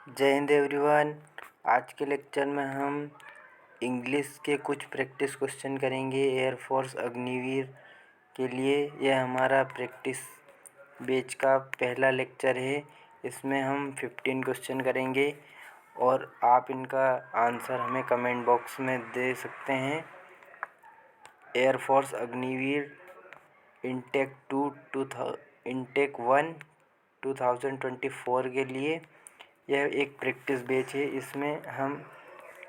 जय हिंद एवरीवन। आज के लेक्चर में हम इंग्लिश के कुछ प्रैक्टिस क्वेश्चन करेंगे एयरफोर्स अग्निवीर के लिए। यह हमारा प्रैक्टिस बैच का पहला लेक्चर है। इसमें हम 15 क्वेश्चन करेंगे और आप इनका आंसर हमें कमेंट बॉक्स में दे सकते हैं। एयरफोर्स अग्निवीर इनटेक 1 2024 के लिए यह एक प्रैक्टिस बैच है। इसमें हम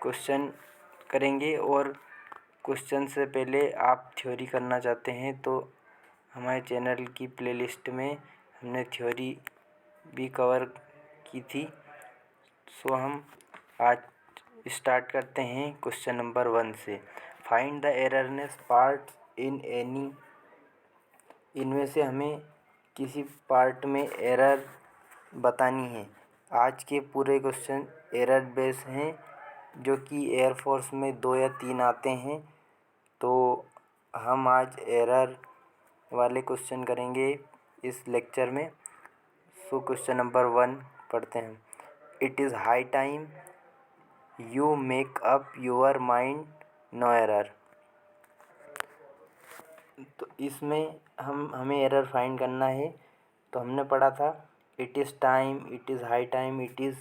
क्वेश्चन करेंगे और क्वेश्चन से पहले आप थ्योरी करना चाहते हैं तो हमारे चैनल की प्लेलिस्ट में हमने थ्योरी भी कवर की थी। सो हम आज स्टार्ट करते हैं क्वेश्चन नंबर 1 से। Find the erroneous part in any. इनमें से हमें किसी पार्ट में एरर बतानी है। आज के पूरे क्वेश्चन एरर बेस हैं, जो कि एयरफोर्स में 2 या 3 आते हैं। तो हम आज एरर वाले क्वेश्चन करेंगे इस लेक्चर में। सो क्वेश्चन नंबर 1 पढ़ते हैं। It is high time you make up your mind, no error. तो इसमें हमें एरर फाइंड करना है। तो हमने पढ़ा था it is time, it is high time, it is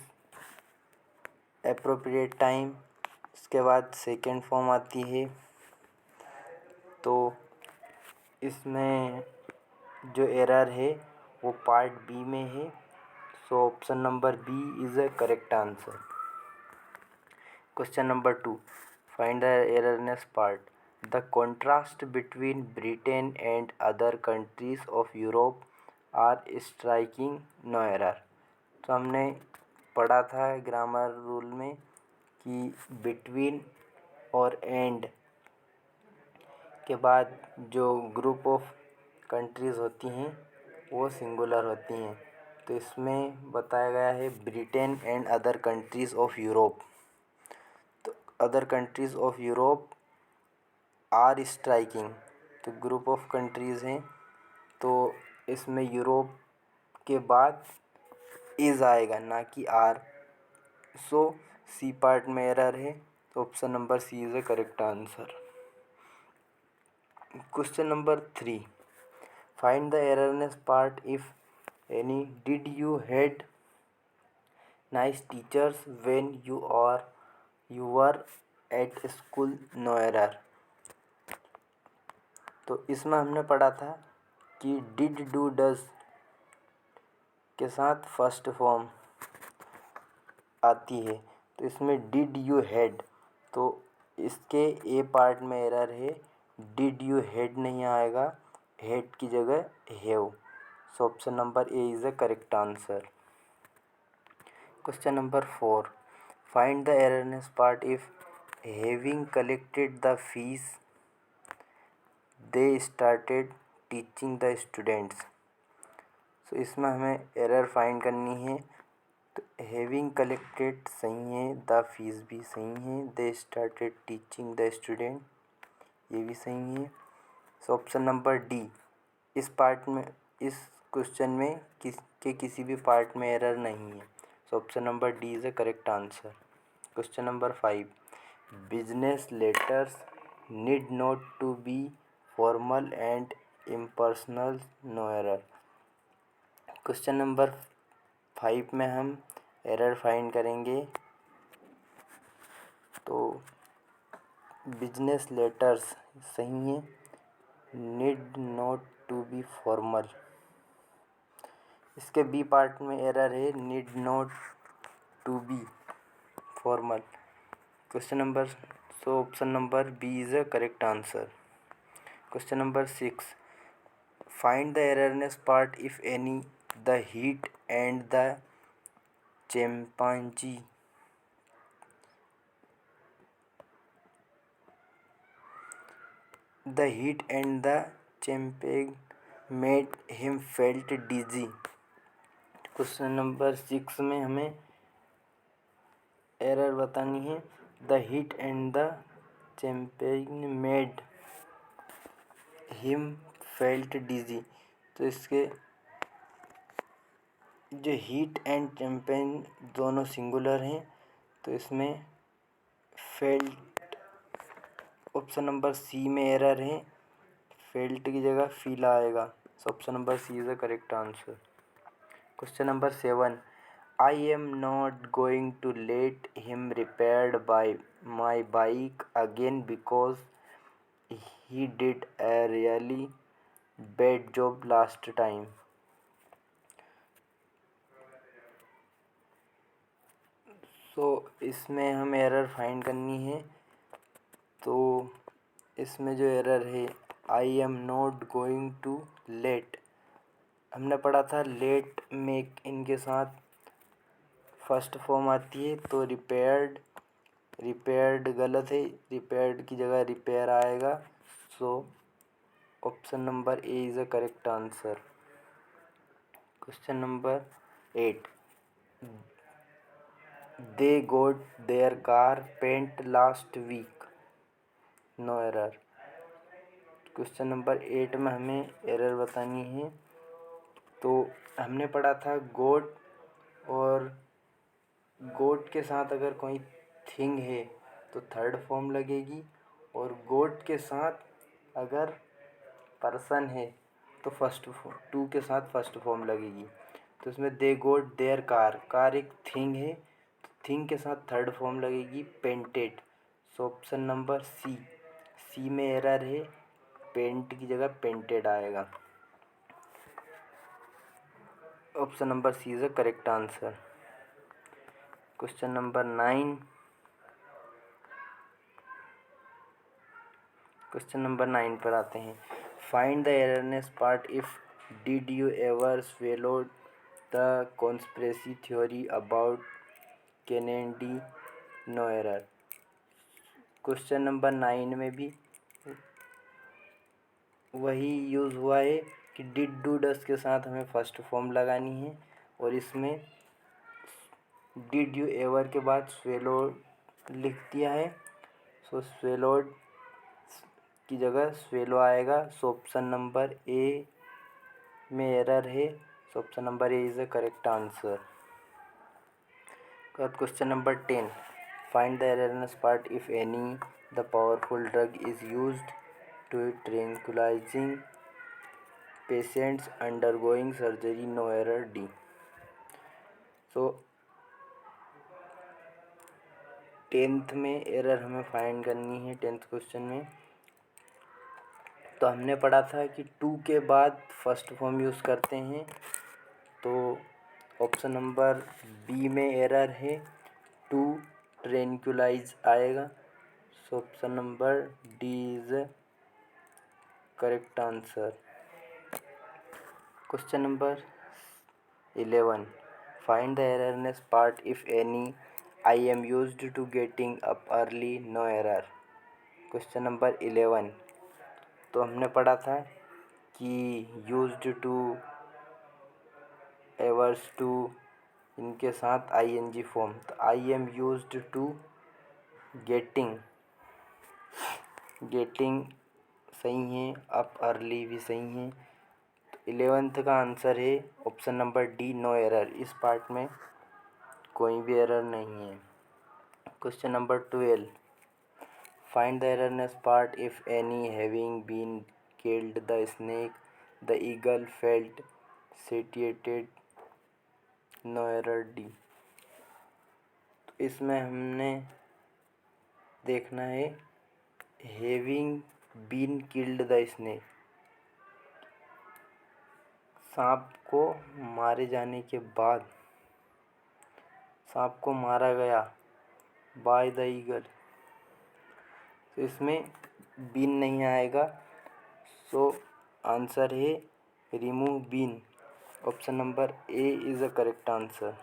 appropriate time. इसके बाद सेकेंड फॉर्म आती है। तो इसमें जो एरर है वो पार्ट बी में है। So option number B is a correct answer. Question number 2, find the erroneous part. The contrast between Britain and other countries of Europe are striking, no error. तो हमने पढ़ा था ग्रामर रूल में कि between और and के बाद जो ग्रुप ऑफ कंट्रीज़ होती हैं वो सिंगुलर होती हैं। तो इसमें बताया गया है Britain and other countries of Europe. तो other countries of Europe are striking, तो ग्रुप ऑफ कंट्रीज़ हैं। तो इसमें यूरोप के बाद इज़ आएगा, ना कि आर। सो सी पार्ट में एरर है। तो option number C is the correct answer. Question number 3, find the erroneous part if any. Did you had nice teachers when you were at school, no error. तो इसमें हमने पढ़ा था कि did do does के साथ फर्स्ट फॉर्म आती है। तो इसमें डिड यू हैड, तो इसके ए पार्ट में एरर है। डिड यू हैड नहीं आएगा, हैड की जगह have. So option number A is the correct answer. Question number 4, find the erroneous part if having collected the fees they started teaching the students. So इसमें हमें error find करनी है। तो having collected सही है, the fees भी सही है, दे स्टार्टेड टीचिंग द स्टूडेंट ये भी सही है। सो ऑप्शन नंबर डी, इस पार्ट में, इस क्वेश्चन में किसी भी पार्ट में एरर नहीं है। So option number D is the correct answer. Question number 5, business letters need not to be formal and impersonal, no error. Question number 5 में हम एरर फाइंड करेंगे। तो बिजनेस लेटर्स सही है, need not to be formal. इसके B part में error है, need not to be formal. Question number, so option number B is a correct answer. Question number 6, find the erroneous part if any. The heat and the chimpanzee the heat and the chimpanzee made him felt dizzy। Question number 6 में हमें error बतानी है। The heat and the chimpanzee made him felt dizzy. तो इसके जो heat and champion दोनों singular हैं, तो इसमें फेल्ट ऑप्शन नंबर सी में एरर है, फेल्ट की जगह फील आएगा। So option number C is the correct answer. Question number 7, I am not going to let him repaired by my bike again because he did a really bad job last time. So इसमें हमें error find करनी है। तो इसमें जो error है, I am not going to late, हमने पढ़ा था लेट में इनके साथ फर्स्ट फॉर्म आती है, तो रिपेयर्ड गलत है, रिपेयर्ड की जगह रिपेयर आएगा। So option number A is the correct answer. Question number 8, they got their car paint last week, no error. Question number 8 में हमें एरर बतानी है। तो हमने पढ़ा था गोट, और गोट के साथ अगर कोई थिंग है तो थर्ड फॉर्म लगेगी, और गोट के साथ अगर पर्सन है तो टू के साथ फर्स्ट फॉर्म लगेगी। तो इसमें दे गोट देयर कार एक थिंग है, तो थिंग के साथ थर्ड फॉर्म लगेगी painted. So option number C में एरर है, पेंट की जगह पेंटेड आएगा। Option number C is the correct answer. Question number 9, question number 9 पर आते हैं। Find the erroneous part if did you ever swallowed the conspiracy theory about Kennedy, no error. Question number 9 में भी वही use हुआ है कि डिड डू डस के साथ हमें फर्स्ट फॉर्म लगानी है, और इसमें डिड यू एवर के बाद swallowed लिख दिया है। सो swallowed की जगह स्वेलो आएगा। सो ऑप्शन नंबर ए में एरर है। So option number A is the correct answer. Question number 10, find the erroneous part if any the powerful drug is used to tranquillising patients undergoing surgery, no error D. So 10th में error हमें find करनी है 10th question में। तो हमने पढ़ा था कि टू के बाद फर्स्ट फॉर्म यूज़ करते हैं, तो ऑप्शन नंबर बी में एरर है, टू ट्रैंक्विलाइज आएगा। So option number D is correct answer. Question number 11, find the erroneous part if any I am used to getting up early, no error. Question number 11, तो हमने पढ़ा था कि used to, averse to, इनके साथ ING form, तो I am used to getting सही है, अप अर्ली भी सही है। तो 11th का आंसर है option number D, no error. इस पार्ट में कोई भी एरर नहीं है। Question number 12, find the erroneous part if any having been killed the snake the eagle felt satiated, no error D. तो इसमें हमने देखना है having been killed the snake, सांप को मारे जाने के बाद, सांप को मारा गया बाय द ईगल, तो इसमें बीन नहीं आएगा। सो आंसर है remove been. Option number A is the correct answer.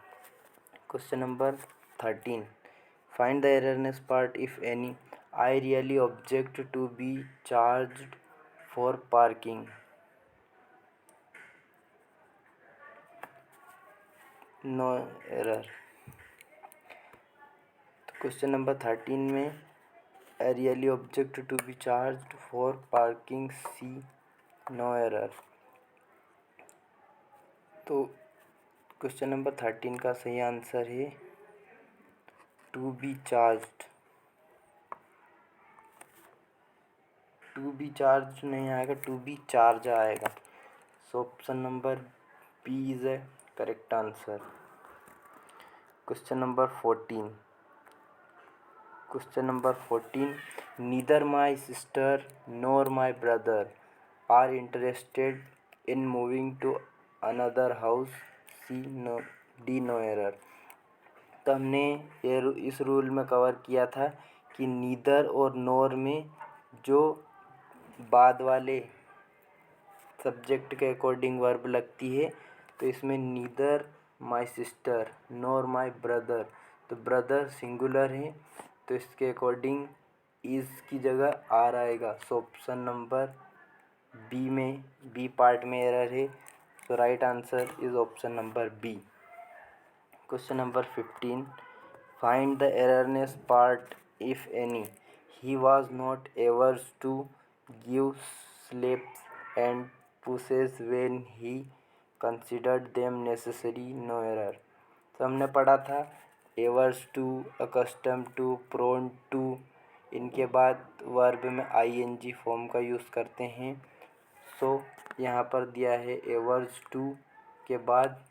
Question number 13, find the erroneous part if any I really object to be charged for parking, no error. तो question number 13 में I really object to be charged for parking, C, no error. तो question number 13 का सही answer है to be charged. To be charge नहीं आएगा, to be charge आएगा। So option number B is a correct answer. Question number 14। Question number 14, neither my sister nor my brother are interested in moving to another house, C no D no error. तो हमने इस rule में cover किया था कि neither और नोर में जो बाद वाले सब्जेक्ट के अकॉर्डिंग वर्ब लगती है, तो इसमें neither my sister nor my brother, तो ब्रदर सिंगुलर है, तो इसके अकॉर्डिंग इज़ की जगह आर आएगा। सो ऑप्शन नंबर बी में, बी पार्ट में एरर है, तो right answer is option number B. Question number 15, find the erroneous part if any. He was not averse to give slips and pushes when he considered them necessary, no error. तो हमने पढ़ा था averse to, accustomed to, prone to, इनके बाद verb में ING form का use करते हैं। सो यहाँ पर दिया है एवर्स टू के बाद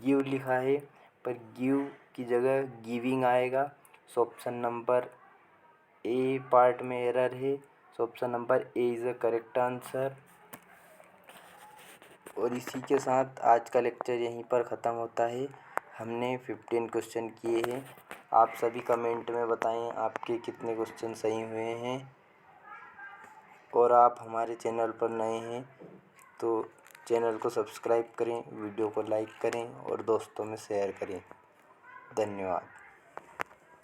गिव लिखा है, पर गिव की जगह गिविंग आएगा। सो ऑप्शन नंबर ए पार्ट में एरर है, so option number A is a correct answer. और इसी के साथ आज का लेक्चर यहीं पर ख़त्म होता है। हमने 15 क्वेश्चन किए हैं। आप सभी कमेंट में बताएं आपके कितने क्वेश्चन सही हुए हैं। और आप हमारे चैनल पर नए हैं तो चैनल को सब्सक्राइब करें, वीडियो को लाइक करें और दोस्तों में शेयर करें। धन्यवाद।